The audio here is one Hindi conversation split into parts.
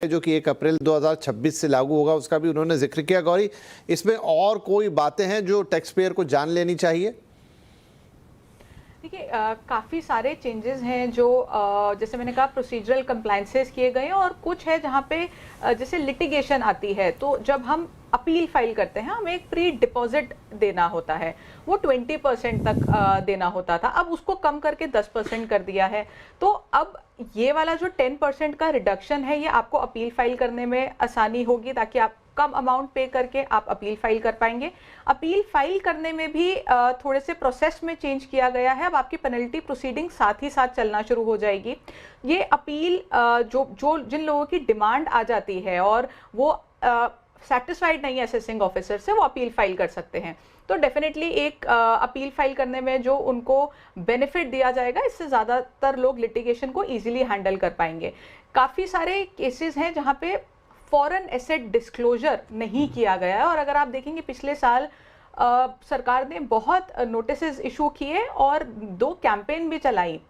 जो कि 1 अप्रैल 2026 से लागू होगा, उसका भी उन्होंने जिक्र किया। गौरी, इसमें और कोई बातें हैं जो टैक्स पेयर को जान लेनी चाहिए? देखिए, काफ़ी सारे चेंजेस हैं जो जैसे मैंने कहा प्रोसीजरल कंप्लायंसेस किए गए हैं, और कुछ है जहाँ पे जैसे लिटिगेशन आती है, तो जब हम अपील फाइल करते हैं हमें एक प्री डिपॉजिट देना होता है, वो 20% तक देना होता था, अब उसको कम करके 10% कर दिया है। तो अब ये वाला जो 10% का रिडक्शन है, ये आपको अपील फाइल करने में आसानी होगी, ताकि आप कम अमाउंट पे करके आप अपील फाइल कर पाएंगे। अपील फाइल करने में भी थोड़े से प्रोसेस में चेंज किया गया है। अब आपकी पेनल्टी प्रोसीडिंग साथ ही साथ चलना शुरू हो जाएगी। ये अपील जिन लोगों की डिमांड आ जाती है और वो सेटिस्फाइड नहीं है असेसिंग ऑफिसर से, वो अपील फाइल कर सकते हैं। तो डेफिनेटली एक अपील फाइल करने में जो उनको बेनिफिट दिया जाएगा, इससे ज़्यादातर लोग लिटिगेशन को इजीली हैंडल कर पाएंगे। काफ़ी सारे केसेस हैं जहाँ पे फॉरेन एसेट डिस्क्लोजर नहीं किया गया है, और अगर आप देखेंगे पिछले साल सरकार ने बहुत नोटिसेस इशू किए और 2 कैंपेन भी चलाई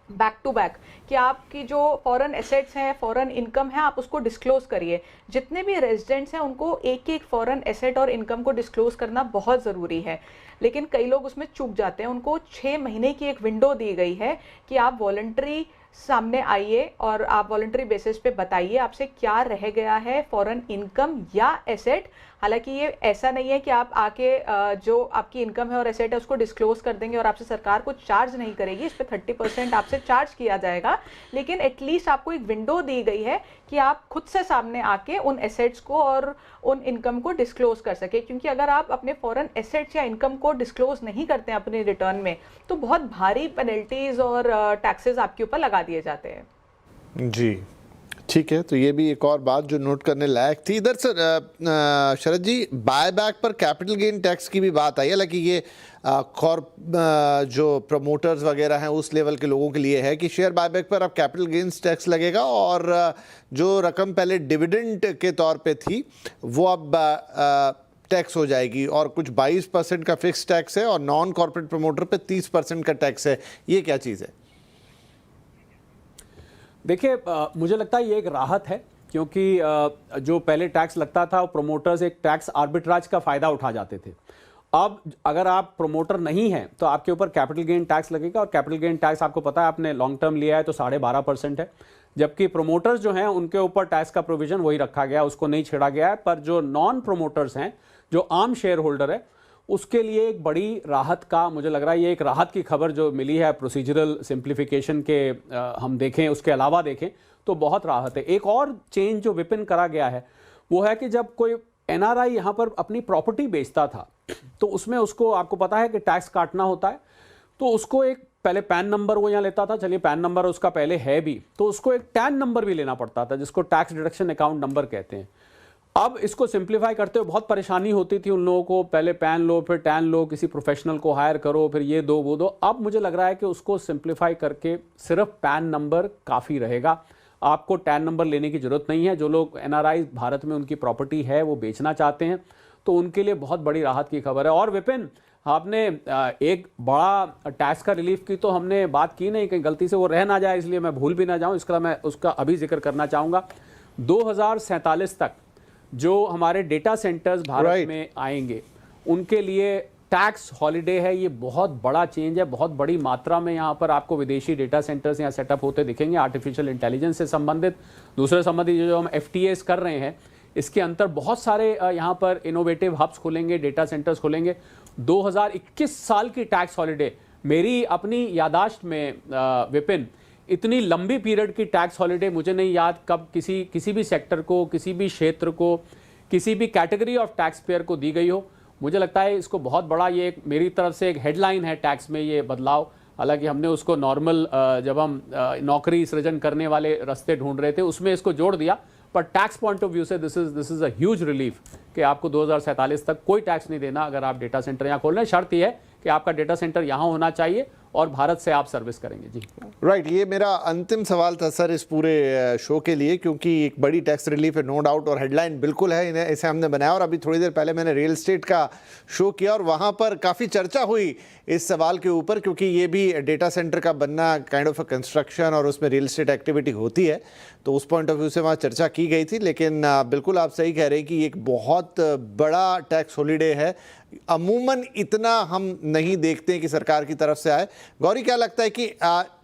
बैक टू बैक कि आपकी जो फॉरेन एसेट्स हैं, फॉरेन इनकम है, आप उसको डिस्क्लोज करिए। जितने भी रेजिडेंट्स हैं उनको एक एक फॉरेन एसेट और इनकम को डिस्क्लोज करना बहुत ज़रूरी है, लेकिन कई लोग उसमें चूक जाते हैं। उनको 6 महीने की एक विंडो दी गई है कि आप वॉलंटरी सामने आइए और आप वॉलंटरी बेसिस पे बताइए आपसे क्या रह गया है, फॉरेन इनकम या एसेट। हालांकि ये ऐसा नहीं है कि आप आके जो आपकी इनकम है और एसेट है उसको डिस्क्लोज कर देंगे और आपसे सरकार को चार्ज नहीं करेगी, इस पे 30% आपसे चार्ज किया जाएगा, लेकिन एटलीस्ट आपको एक विंडो दी गई है कि आप खुद से सामने आके उन एसेट्स को और उन इनकम को डिस्क्लोज कर सके। क्योंकि अगर आप अपने फॉरेन एसेट्स या इनकम को डिस्क्लोज नहीं करते हैं अपने रिटर्न में, तो बहुत भारी पेनल्टीज और टैक्सेस आपके ऊपर लगा दिए जाते हैं। जी, ठीक है। तो ये भी एक और बात जो नोट करने लायक थी। इधर सर शरद जी, बायबैक पर कैपिटल गेन टैक्स की भी बात आई है। हालांकि ये जो प्रमोटर्स वगैरह हैं उस लेवल के लोगों के लिए है कि शेयर बायबैक पर अब कैपिटल गेन्स टैक्स लगेगा, और जो रकम पहले डिविडेंड के तौर पे थी वो अब टैक्स हो जाएगी, और कुछ 22% का फिक्स टैक्स है और नॉन कॉर्पोरेट प्रमोटर पे 30% का टैक्स है। ये क्या चीज़ है? देखिए, मुझे लगता है ये एक राहत है, क्योंकि जो पहले टैक्स लगता था वो प्रोमोटर्स एक टैक्स आर्बिट्राज का फ़ायदा उठा जाते थे। अब अगर आप प्रोमोटर नहीं हैं तो आपके ऊपर कैपिटल गेन टैक्स लगेगा, और कैपिटल गेन टैक्स आपको पता है आपने लॉन्ग टर्म लिया है तो 12.5% है, जबकि प्रोमोटर्स जो हैं उनके ऊपर टैक्स का प्रोविजन वही रखा गया, उसको नहीं छेड़ा गया है। पर जो नॉन प्रोमोटर्स हैं, जो आम शेयर होल्डर है, उसके लिए एक बड़ी राहत का मुझे लग रहा है, ये एक राहत की खबर जो मिली है प्रोसीजरल सिंप्लीफिकेशन के हम देखें, उसके अलावा देखें तो बहुत राहत है। एक और चेंज जो विपिन करा गया है वो है कि जब कोई एनआरआई यहाँ पर अपनी प्रॉपर्टी बेचता था तो उसमें उसको, आपको पता है कि टैक्स काटना होता है, तो उसको एक पहले पैन नंबर वो यहाँ लेता था, चलिए पैन नंबर उसका पहले है भी, तो उसको एक टैन नंबर भी लेना पड़ता था जिसको टैक्स डिडक्शन अकाउंट नंबर कहते हैं। अब इसको सिंप्लीफाई करते हुए बहुत परेशानी होती थी उन लोगों को, पहले पैन लो फिर टैन लो, किसी प्रोफेशनल को हायर करो, फिर ये दो वो दो। अब मुझे लग रहा है कि उसको सिंप्लीफाई करके सिर्फ पैन नंबर काफ़ी रहेगा, आपको टैन नंबर लेने की जरूरत नहीं है। जो लोग एनआरआई भारत में उनकी प्रॉपर्टी है वो बेचना चाहते हैं तो उनके लिए बहुत बड़ी राहत की खबर है। और विपिन, आपने एक बड़ा टैक्स का रिलीफ की तो हमने बात की नहीं, कहीं गलती से वो रह ना जाए, इसलिए मैं भूल भी ना जाऊं, इसका मैं उसका अभी जिक्र करना चाहूँगा। 2047 तक जो हमारे डेटा सेंटर्स भारत में आएंगे उनके लिए टैक्स हॉलिडे है। ये बहुत बड़ा चेंज है, बहुत बड़ी मात्रा में यहाँ पर आपको विदेशी डेटा सेंटर्स यहाँ सेटअप होते दिखेंगे, आर्टिफिशियल इंटेलिजेंस से संबंधित, दूसरे संबंधित जो हम FTAs कर रहे हैं, इसके अंतर बहुत सारे यहाँ पर इनोवेटिव हब्स खुलेंगे, डेटा सेंटर्स खुलेंगे। 2021 साल की टैक्स हॉलिडे मेरी अपनी यादाश्त में विपिन, इतनी लंबी पीरियड की टैक्स हॉलिडे मुझे नहीं याद कब किसी भी सेक्टर को, किसी भी क्षेत्र को, किसी भी कैटेगरी ऑफ टैक्स पेयर को दी गई हो। मुझे लगता है इसको बहुत बड़ा, ये एक मेरी तरफ से एक हेडलाइन है टैक्स में ये बदलाव। हालांकि हमने उसको नॉर्मल जब हम नौकरी सृजन करने वाले रास्ते ढूंढ रहे थे उसमें इसको जोड़ दिया, पर टैक्स पॉइंट ऑफ व्यू से this is a huge relief कि आपको 2047 तक कोई टैक्स नहीं देना अगर आप डेटा सेंटर यहाँ खोल रहे हैं। शर्त यह है कि आपका डेटा सेंटर यहाँ होना चाहिए और भारत से आप सर्विस करेंगे। जी राइट, ये मेरा अंतिम सवाल था सर इस पूरे शो के लिए, क्योंकि एक बड़ी टैक्स रिलीफ है नो डाउट, और हेडलाइन बिल्कुल है, इन्हें इसे हमने बनाया। और अभी थोड़ी देर पहले मैंने रियल एस्टेट का शो किया और वहाँ पर काफ़ी चर्चा हुई इस सवाल के ऊपर, क्योंकि ये भी डेटा सेंटर का बनना काइंड ऑफ अ कंस्ट्रक्शन और उसमें रियल एस्टेट एक्टिविटी होती है, तो उस पॉइंट ऑफ व्यू से वहाँ चर्चा की गई थी। लेकिन बिल्कुल आप सही कह रहे हैं कि एक बहुत बड़ा टैक्स हॉलीडे है, अमूमन इतना हम नहीं देखते हैं कि सरकार की तरफ से आए। गौरी, क्या लगता है कि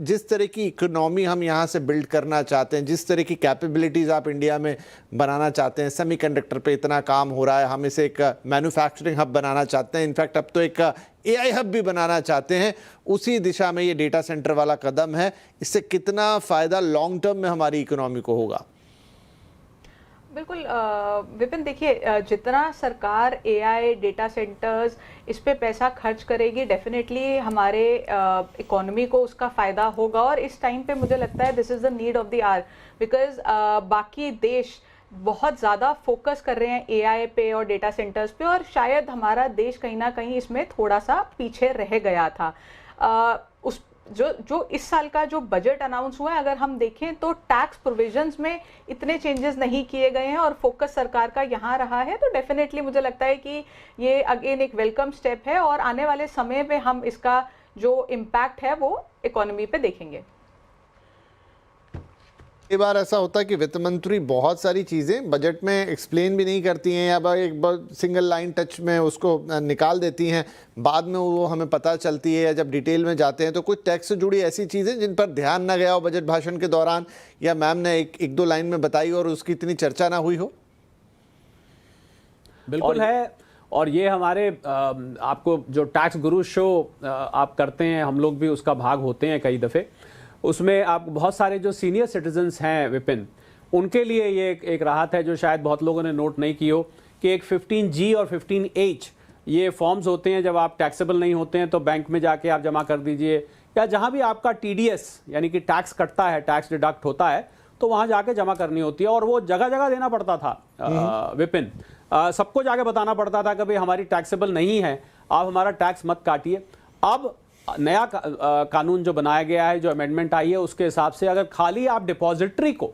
जिस तरह की इकोनॉमी हम यहाँ से बिल्ड करना चाहते हैं, जिस तरह की कैपेबिलिटीज़ आप इंडिया में बनाना चाहते हैं, सेमीकंडक्टर पे इतना काम हो रहा है, हम इसे एक मैन्युफैक्चरिंग हब बनाना चाहते हैं, इनफैक्ट अब तो एक AI हब भी बनाना चाहते हैं, उसी दिशा में ये डेटा सेंटर वाला कदम है, इससे कितना फ़ायदा लॉन्ग टर्म में हमारी इकोनॉमी को होगा? बिल्कुल विपिन, देखिए जितना सरकार AI डेटा सेंटर्स इस पे पैसा खर्च करेगी, डेफिनेटली हमारे इकोनॉमी को उसका फ़ायदा होगा। और इस टाइम पे मुझे लगता है this is the need of the hour, because बाकी देश बहुत ज़्यादा फोकस कर रहे हैं AI पे और डेटा सेंटर्स पे, और शायद हमारा देश कहीं ना कहीं इसमें थोड़ा सा पीछे रह गया था। उस जो इस साल का जो बजट अनाउंस हुआ है, अगर हम देखें तो टैक्स प्रोविजंस में इतने चेंजेस नहीं किए गए हैं और फोकस सरकार का यहाँ रहा है, तो डेफिनेटली मुझे लगता है कि ये अगेन एक वेलकम स्टेप है और आने वाले समय में हम इसका जो इम्पैक्ट है वो इकोनॉमी पे देखेंगे। कई बार ऐसा होता है कि वित्त मंत्री बहुत सारी चीज़ें बजट में एक्सप्लेन भी नहीं करती हैं, या एक सिंगल लाइन टच में उसको निकाल देती हैं, बाद में वो हमें पता चलती है, या जब डिटेल में जाते हैं तो कुछ टैक्स से जुड़ी ऐसी चीज़ें जिन पर ध्यान ना गया हो बजट भाषण के दौरान, या मैम ने एक दो लाइन में बताई और उसकी इतनी चर्चा ना हुई हो। बिल्कुल है, और ये हमारे आपको जो टैक्स गुरु शो आप करते हैं, हम लोग भी उसका भाग होते हैं कई दफ़े। उसमें आप बहुत सारे जो सीनियर सिटीजन्स हैं विपिन, उनके लिए ये एक राहत है जो शायद बहुत लोगों ने नोट नहीं की हो, कि एक 15G और 15H ये फॉर्म्स होते हैं, जब आप टैक्सेबल नहीं होते हैं तो बैंक में जाके आप जमा कर दीजिए, या जहाँ भी आपका TDS यानी कि टैक्स कटता है, टैक्स डिडक्ट होता है, तो वहाँ जाके जमा करनी होती है। और वो जगह जगह देना पड़ता था विपिन, सबको जाके बताना पड़ता था कि भाई हमारी टैक्सेबल नहीं है, आप हमारा टैक्स मत काटिए। अब नया कानून जो बनाया गया है, जो अमेंडमेंट आई है, उसके हिसाब से अगर खाली आप डिपॉजिटरी को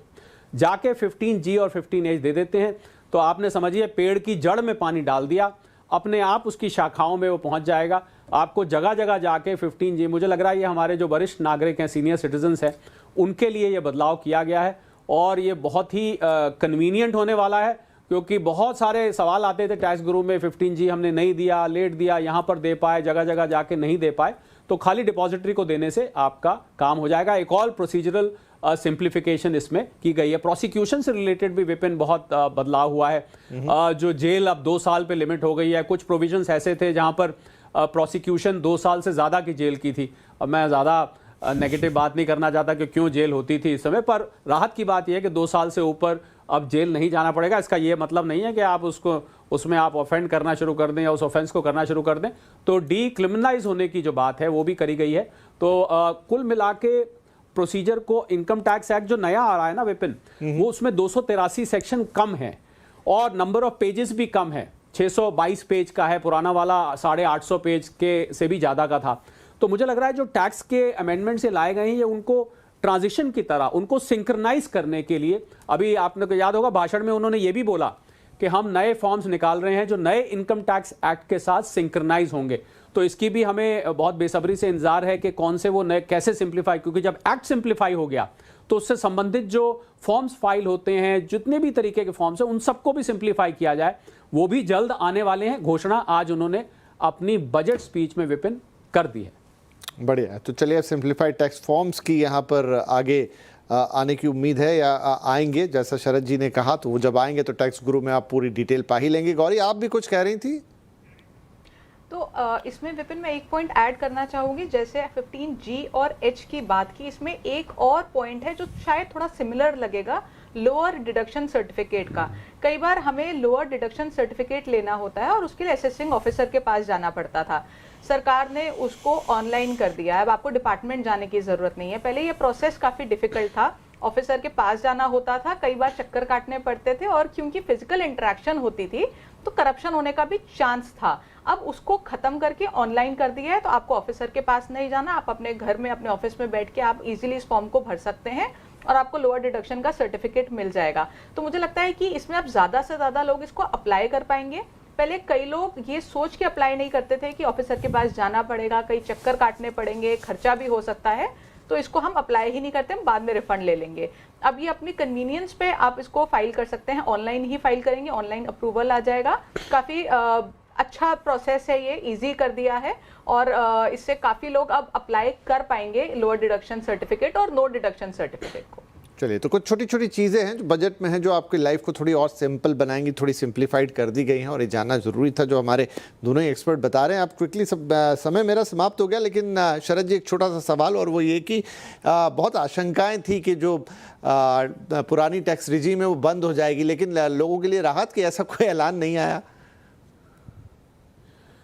जाके 15G और 15H दे देते हैं, तो आपने समझिए पेड़ की जड़ में पानी डाल दिया, अपने आप उसकी शाखाओं में वो पहुंच जाएगा। आपको जगह जगह जाके 15G, मुझे लग रहा है ये हमारे जो वरिष्ठ नागरिक हैं, सीनियर सिटीजन्स हैं, उनके लिए ये बदलाव किया गया है, और ये बहुत ही कन्वीनियंट होने वाला है, क्योंकि बहुत सारे सवाल आते थे टैक्स गुरु में, 15G हमने नहीं दिया, लेट दिया, यहाँ पर दे पाए, जगह जगह जाके नहीं दे पाए। तो खाली डिपॉजिटरी को देने से आपका काम हो जाएगा। एक और प्रोसीजरल सिंप्लीफिकेशन इसमें की गई है। प्रोसिक्यूशन से रिलेटेड भी विपिन बहुत बदलाव हुआ है। जो जेल अब 2 साल पे लिमिट हो गई है। कुछ प्रोविजंस ऐसे थे जहां पर प्रोसिक्यूशन 2 साल से ज़्यादा की जेल की थी। अब मैं ज़्यादा नेगेटिव बात नहीं करना चाहता कि क्यों जेल होती थी इस समय, पर राहत की बात यह है कि 2 साल से ऊपर अब जेल नहीं जाना पड़ेगा। इसका ये मतलब नहीं है कि आप उसमें आप ऑफेंड करना शुरू कर दें या उस ऑफेंस को करना शुरू कर दें। तो डीक्रिमिनलाइज होने की जो बात है वो भी करी गई है। तो कुल मिला के प्रोसीजर को, इनकम टैक्स एक्ट जो नया आ रहा है ना विपिन, वो उसमें 283 सेक्शन कम है और नंबर ऑफ पेजेस भी कम है। 622 पेज का है, पुराना वाला 850 पेज के से भी ज़्यादा का था। तो मुझे लग रहा है जो टैक्स के अमेंडमेंट से लाए गए हैं, ये उनको ट्रांजिशन की तरह उनको सिंक्रनाइज करने के लिए, अभी आपने को याद होगा भाषण में उन्होंने ये भी बोला कि हम नए फॉर्म्स निकाल रहे हैं जो नए इनकम टैक्स एक्ट के साथ सिंक्रनाइज होंगे। तो इसकी भी हमें बहुत बेसब्री से इंतजार है कि कौन से वो नए कैसे सिंप्लीफाई, क्योंकि जब एक्ट सिंप्लीफाई हो गया तो उससे संबंधित जो फॉर्म्स फाइल होते हैं, जितने भी तरीके के फॉर्म्स हैं, उन सबको भी सिंप्लीफाई किया जाए। वो भी जल्द आने वाले हैं। घोषणा आज उन्होंने अपनी बजट स्पीच में विपिन कर दी है। बढ़िया। तो चलिए, अब सिंप्लीफाइड टैक्स फॉर्म्स की यहाँ पर आगे आने की उम्मीद है या आएंगे, जैसा शरद जी ने कहा। तो वो जब आएंगे तो टैक्स गुरु में आप पूरी डिटेल पा ही लेंगे। गौरी, आप भी कुछ कह रही थी? तो इसमें विपिन मैं एक पॉइंट ऐड करना चाहूँगी। जैसे 15G और H की बात की, इसमें एक और पॉइंट है जो शायद थोड़ा सिमिलर लगेगा, लोअर डिडक्शन सर्टिफिकेट का। कई बार हमें लोअर डिडक्शन सर्टिफिकेट लेना होता है और उसके लिए असेसिंग ऑफिसर के पास जाना पड़ता था। सरकार ने उसको ऑनलाइन कर दिया है। अब आपको डिपार्टमेंट जाने की ज़रूरत नहीं है। पहले ये प्रोसेस काफ़ी डिफिकल्ट था ऑफिसर के पास जाना होता था, कई बार चक्कर काटने पड़ते थे, और क्योंकि फिजिकल इंटरेक्शन होती थी तो करप्शन होने का भी चांस था। अब उसको खत्म करके ऑनलाइन कर दिया है, तो आपको ऑफिसर के पास नहीं जाना, आप अपने घर में अपने ऑफिस में बैठ के आप इजीली इस फॉर्म को भर सकते हैं और आपको लोअर डिडक्शन का सर्टिफिकेट मिल जाएगा। तो मुझे लगता है कि इसमें अब ज्यादा से ज्यादा लोग इसको अप्लाई कर पाएंगे। पहले कई लोग ये सोच के अप्लाई नहीं करते थे कि ऑफिसर के पास जाना पड़ेगा, कई चक्कर काटने पड़ेंगे, खर्चा भी हो सकता है, तो इसको हम अप्लाई ही नहीं करते, हम बाद में रिफंड ले लेंगे। अब ये अपनी कन्वीनियंस पे आप इसको फाइल कर सकते हैं, ऑनलाइन ही फाइल करेंगे, ऑनलाइन अप्रूवल आ जाएगा। काफ़ी अच्छा प्रोसेस है, ये इजी कर दिया है, और इससे काफ़ी लोग अब अप्लाई कर पाएंगे लोअर डिडक्शन सर्टिफिकेट और नो डिडक्शन सर्टिफिकेट को। चलिए, तो कुछ छोटी छोटी चीज़ें हैं जो बजट में हैं जो आपकी लाइफ को थोड़ी और सिंपल बनाएंगी, थोड़ी सिंप्लीफाइड कर दी गई हैं, और ये जानना ज़रूरी था जो हमारे दोनों ही एक्सपर्ट बता रहे हैं। आप क्विकली सब समय मेरा समाप्त हो गया, लेकिन शरद जी एक छोटा सा सवाल, और वो ये कि बहुत आशंकाएं थी कि जो पुरानी टैक्स रिजीम है वो बंद हो जाएगी, लेकिन लोगों के लिए राहत की ऐसा कोई ऐलान नहीं आया।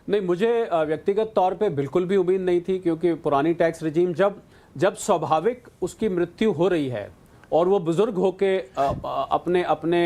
नहीं, मुझे व्यक्तिगत तौर पे बिल्कुल भी उम्मीद नहीं थी, क्योंकि पुरानी टैक्स रिजीम जब स्वाभाविक उसकी मृत्यु हो रही है और वो बुजुर्ग होके अपने अपने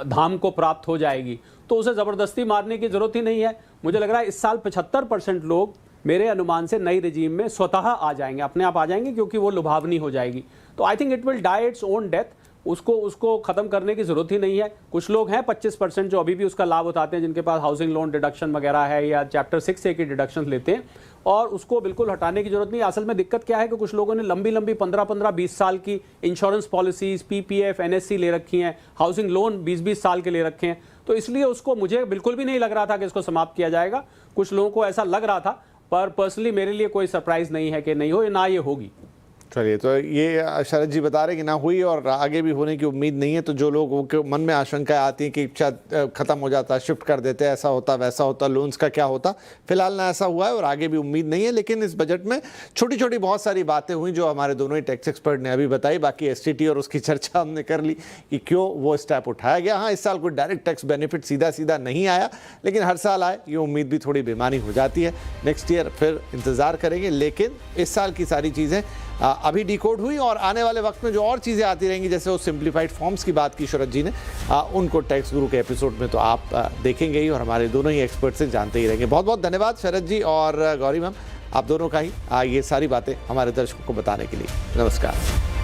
धाम को प्राप्त हो जाएगी, तो उसे ज़बरदस्ती मारने की ज़रूरत ही नहीं है। मुझे लग रहा है इस साल 75% लोग मेरे अनुमान से नई रिजीम में स्वतः आ जाएंगे, अपने आप आ जाएंगे, क्योंकि वो लुभावनी हो जाएगी। तो I think it will die its own death. उसको ख़त्म करने की ज़रूरत ही नहीं है। कुछ लोग हैं 25% जो अभी भी उसका लाभ उठाते हैं, जिनके पास हाउसिंग लोन डिडक्शन वगैरह है या चैप्टर 6A की डिडक्शन लेते हैं, और उसको बिल्कुल हटाने की जरूरत नहीं। असल में दिक्कत क्या है कि कुछ लोगों ने लंबी 15-15, 20 साल की इंश्योरेंस पॉलिसीज, PPF, NSC ले रखी हैं, हाउसिंग लोन 20-20 साल के ले रखे हैं, तो इसलिए उसको मुझे बिल्कुल भी नहीं लग रहा था कि इसको समाप्त किया जाएगा। कुछ लोगों को ऐसा लग रहा था, पर पर्सनली मेरे लिए कोई सरप्राइज नहीं है कि नहीं हो, ना ये होगी। चलिए, तो ये शरद जी बता रहे कि ना हुई और आगे भी होने की उम्मीद नहीं है। तो जो लोगों के मन में आशंकाएं आती हैं कि शायद ख़त्म हो जाता, शिफ्ट कर देते, ऐसा होता वैसा होता, लोन्स का क्या होता, फिलहाल ना ऐसा हुआ है और आगे भी उम्मीद नहीं है। लेकिन इस बजट में छोटी छोटी बहुत सारी बातें हुई जो हमारे दोनों ही टैक्स एक्सपर्ट ने अभी बताई। बाकी STT और उसकी चर्चा हमने कर ली कि क्यों वो स्टेप उठाया गया। हाँ, इस साल कोई डायरेक्ट टैक्स बेनिफिट सीधा नहीं आया, लेकिन हर साल आए ये उम्मीद भी थोड़ी बेमानी हो जाती है। नेक्स्ट ईयर फिर इंतज़ार करेंगे, लेकिन इस साल की सारी चीज़ें अभी डिकोड हुई, और आने वाले वक्त में जो और चीज़ें आती रहेंगी, जैसे वो सिंप्लीफाइड फॉर्म्स की बात की शरद जी ने, उनको टैक्स गुरु के एपिसोड में तो आप देखेंगे ही, और हमारे दोनों ही एक्सपर्ट से जानते ही रहेंगे। बहुत बहुत धन्यवाद शरद जी और गौरी मैम, आप दोनों का ही ये सारी बातें हमारे दर्शकों को बताने के लिए। नमस्कार।